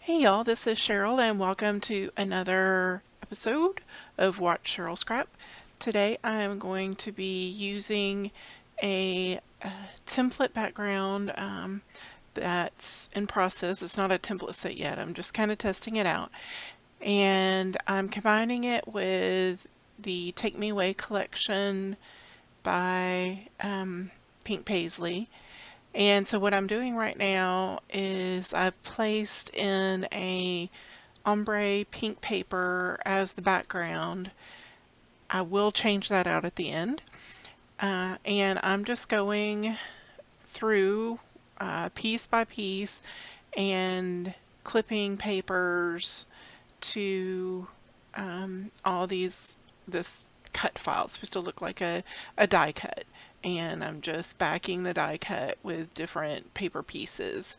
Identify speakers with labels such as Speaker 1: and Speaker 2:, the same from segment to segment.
Speaker 1: Hey y'all, this is Cheryl and welcome to another episode of Watch Cheryl Scrap. Today I am going to be using a template background that's in process. It's not a template set yet, I'm just kind of testing it out. And I'm combining it with the Take Me Away collection by Pink Paislee. And so what I'm doing right now is I've placed in a ombre pink paper as the background. I will change that out at the end. And I'm just going through piece by piece and clipping papers to all this cut file. It's supposed to look like a die cut. And I'm just backing the die cut with different paper pieces.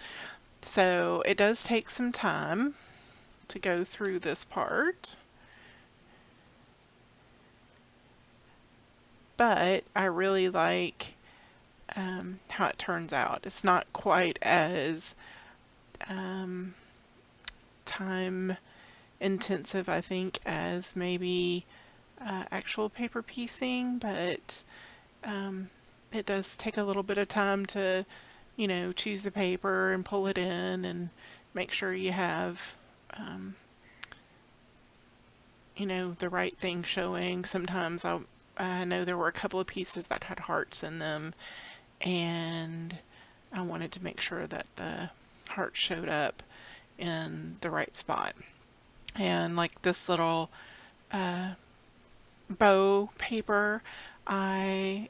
Speaker 1: So it does take some time to go through this part, but I really like how it turns out. It's not quite as time intensive, I think, as maybe actual paper piecing, but it does take a little bit of time to, choose the paper and pull it in and make sure you have, the right thing showing. Sometimes I know there were a couple of pieces that had hearts in them, and I wanted to make sure that the heart showed up in the right spot. And like this little bow paper, I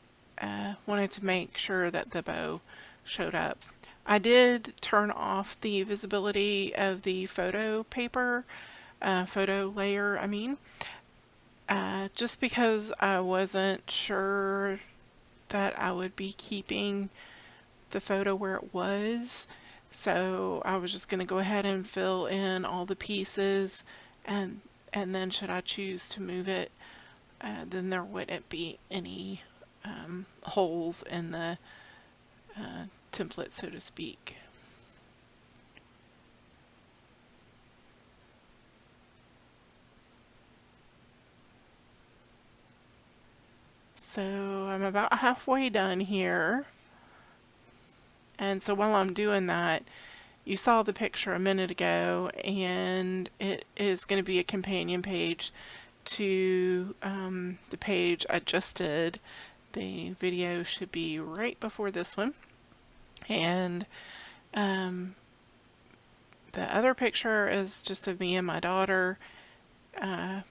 Speaker 1: wanted to make sure that the bow showed up. I did turn off the visibility of the photo paper, photo layer, just because I wasn't sure that I would be keeping the photo where it was. So I was just going to go ahead and fill in all the pieces, and then should I choose to move it, then there wouldn't be any holes in the template, so to speak. So I'm about halfway done here. And so while I'm doing that, you saw the picture a minute ago, and it is going to be a companion page to the page I just did. The video should be right before this one. And the other picture is just of me and my daughter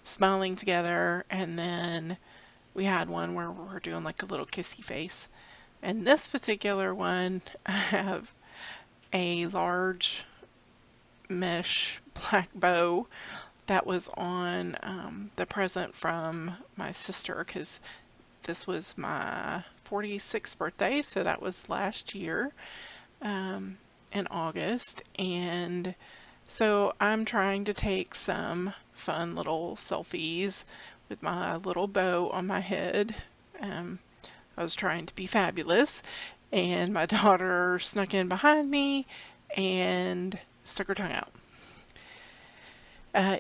Speaker 1: smiling together, and then we had one where we're doing like a little kissy face. And this particular one, I have a large mesh black bow that was on the present from my sister, because this was my 46th birthday, so that was last year in August. And so I'm trying to take some fun little selfies with my little bow on my head. I was trying to be fabulous, and my daughter snuck in behind me and stuck her tongue out.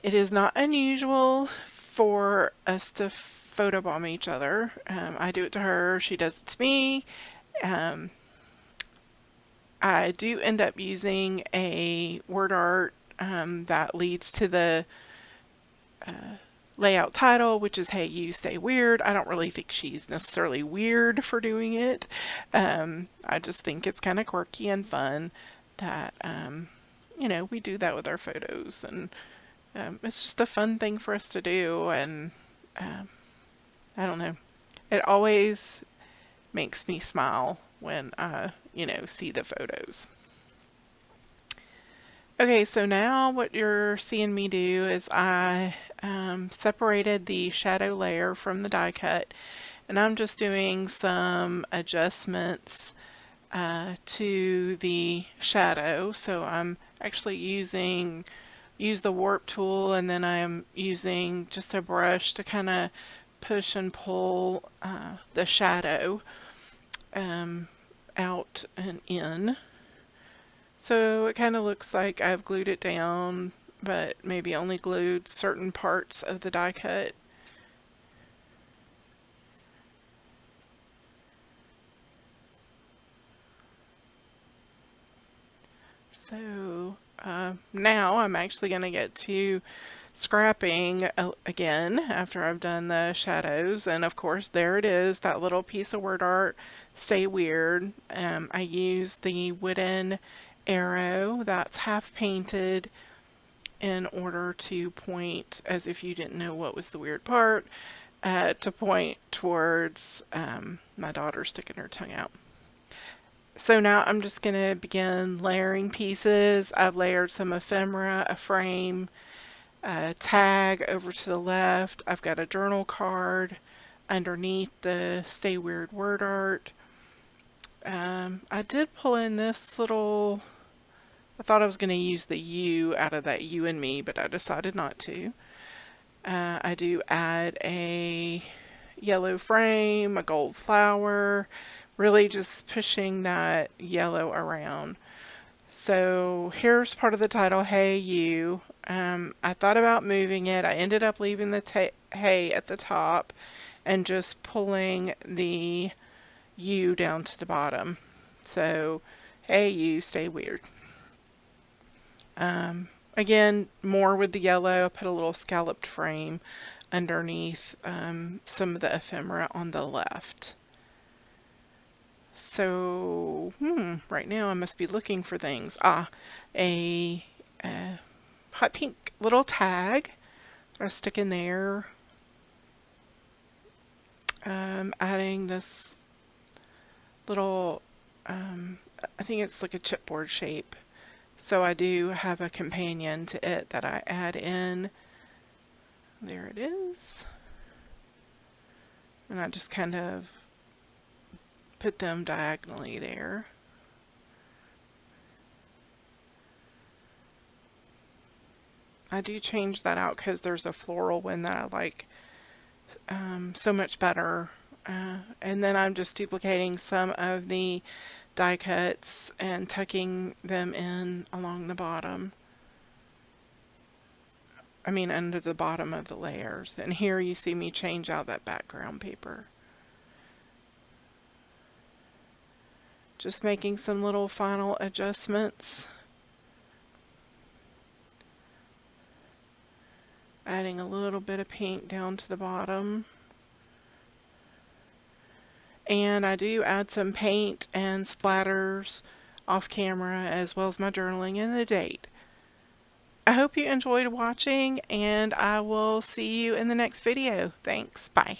Speaker 1: It is not unusual for us to photobomb each other. I do it to her, she does it to me. I do end up using a word art that leads to the layout title, which is Hey You Stay Weird. I don't really think she's necessarily weird for doing it. I just think it's kind of quirky and fun that we do that with our photos, and it's just a fun thing for us to do. And I don't know, it always makes me smile when I see the photos. Okay, so now what you're seeing me do is I separated the shadow layer from the die cut, and I'm just doing some adjustments to the shadow. So I'm actually use the warp tool, and then I'm using just a brush to kind of push and pull the shadow out and in. So it kind of looks like I've glued it down, but maybe only glued certain parts of the die cut. So now I'm actually going to get to scrapping again after I've done the shadows, and of course there it is, that little piece of word art, Stay Weird. I used the wooden arrow that's half painted in order to point, as if you didn't know what was the weird part, to point towards my daughter sticking her tongue out. So now I'm just going to begin layering pieces. I've layered some ephemera, a frame, a tag over to the left. I've got a journal card underneath the Stay Weird word art. I did pull in this little, I thought I was going to use the U out of that You and Me, but I decided not to. I do add a yellow frame, a gold flower, really just pushing that yellow around. So here's part of the title, Hey You. I thought about moving it. I ended up leaving the hey at the top and just pulling the U down to the bottom. So, Hey You, Stay Weird. Again, more with the yellow. I put a little scalloped frame underneath some of the ephemera on the left. So, right now I must be looking for things. A hot pink little tag I stick in there. Adding this little, I think it's like a chipboard shape. So I do have a companion to it that I add in. There it is. And I just kind of put them diagonally there. I do change that out because there's a floral one that I like so much better. And then I'm just duplicating some of the die cuts and tucking them in along the bottom. I mean under the bottom of the layers. And here you see me change out that background paper. Just making some little final adjustments. Adding a little bit of pink down to the bottom. And I do add some paint and splatters off camera, as well as my journaling and the date. I hope you enjoyed watching, and I will see you in the next video. Thanks. Bye.